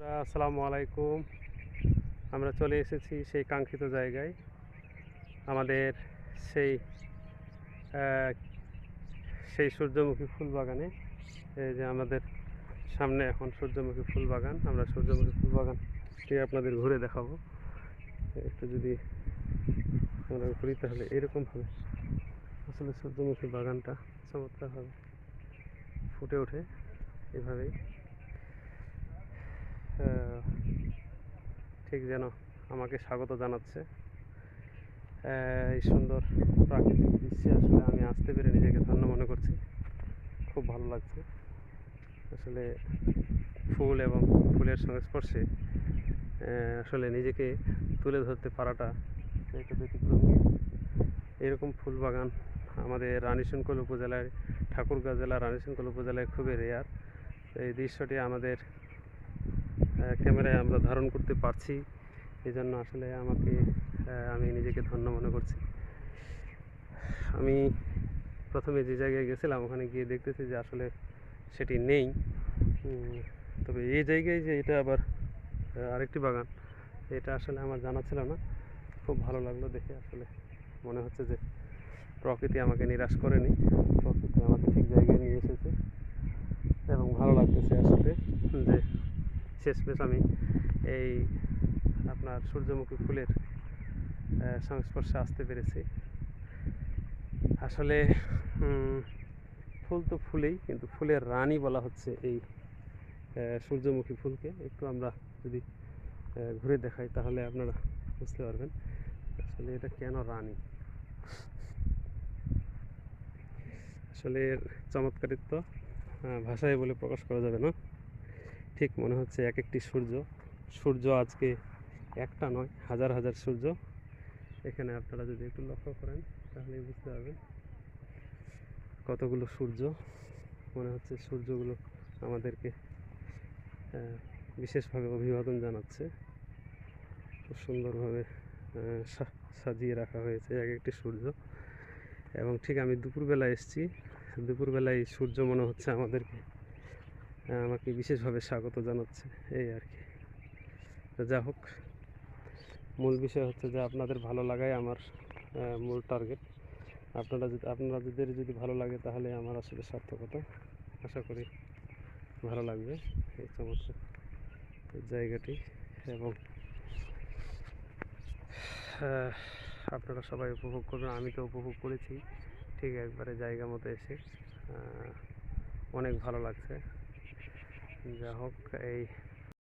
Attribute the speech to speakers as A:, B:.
A: আসসালামু আলাইকুম। আমরা চলে এসেছি সেই কাঙ্ক্ষিত জায়গায়, আমাদের সেই আহ, সেই সূর্যমুখী ফুল বাগানে। এই যে আমাদের সামনে এখন সূর্যমুখী ফুল বাগান। আমরা সূর্যমুখী ফুল বাগানটি আপনাদের ঘুরে দেখাবো। একটু যদি আমরা ঘুরি তাহলে এরকমভাবে আসলে সূর্যমুখী বাগানটা চমৎকারভাবে ফুটে ওঠে। এভাবেই ঠিক যেন আমাকে স্বাগত জানাচ্ছে। এই সুন্দর প্রাকৃতিক দৃশ্যে আসলে আমি আসতে পেরে নিজেকে ধন্য মনে করছি। খুব ভালো লাগছে আসলে ফুল এবং ফুলের সংস্পর্শে আসলে নিজেকে তুলে ধরতে পারাটা একটা ব্যতিক্রমী। এরকম ফুল বাগান আমাদের রানীশঙ্কল উপজেলায়, ঠাকুরগাঁও জেলার রানীশঙ্কল উপজেলায় খুবই রেয়ার। এই দৃশ্যটি আমাদের ক্যামেরায় আমরা ধারণ করতে পারছি, এই জন্য আসলে আমি নিজেকে ধন্য মনে করছি। আমি প্রথমে যে জায়গায় গেছিলাম ওখানে গিয়ে দেখতেছি যে আসলে সেটি নেই। তবে এই জায়গায় যে এটা আবার আরেকটি বাগান, এটা আসলে আমার জানা ছিল না। খুব ভালো লাগলো দেখে। আসলে মনে হচ্ছে যে প্রকৃতি আমাকে নিরাশ করেনি, প্রকৃতি আমাকে ঠিক জায়গায় নিয়ে এসেছে এবং ভালো লাগতেছে আসলে যে শেষমেশ আমি এই আপনার সূর্যমুখী ফুলের সংস্পর্শে আসতে পেরেছি। আসলে ফুল তো ফুলেই, কিন্তু ফুলের রানী বলা হচ্ছে এই সূর্যমুখী ফুলকে। একটু আমরা যদি ঘুরে দেখাই তাহলে আপনারা বুঝতে পারবেন আসলে এটা কেন রানী। আসলে এর চমৎকারিত্ব ভাষায় বলে প্রকাশ করা যাবে না। ঠিক মনে হচ্ছে এক একটি সূর্য আজকে একটা নয়, হাজার হাজার সূর্য এখানে। আপনারা যদি একটু লক্ষ্য করেন তাহলেই বুঝতে পারবেন কতগুলো সূর্য। মনে হচ্ছে সূর্যগুলো আমাদেরকে বিশেষভাবে অভিবাদন জানাচ্ছে। খুব সুন্দরভাবে সাজিয়ে রাখা হয়েছে এক একটি সূর্য। এবং ঠিক আমি দুপুরবেলা এসেছি, দুপুরবেলায় সূর্য মনে হচ্ছে আমাকে বিশেষভাবে স্বাগত জানাচ্ছে, এই আর কি। তো যা হোক, মূল বিষয় হচ্ছে যে আপনাদের ভালো লাগাই আমার মূল টার্গেট। আপনাদের যদি ভালো লাগে তাহলে আমার আসলে সার্থকতা। আশা করি ভালো লাগবে এই চমৎকার জায়গাটি। এবং আপনারা সবাই উপভোগ করবেন। আমি তো উপভোগ করেছি ঠিক একবারে জায়গা মতো এসে। অনেক ভালো লাগছে। যা হোক, এই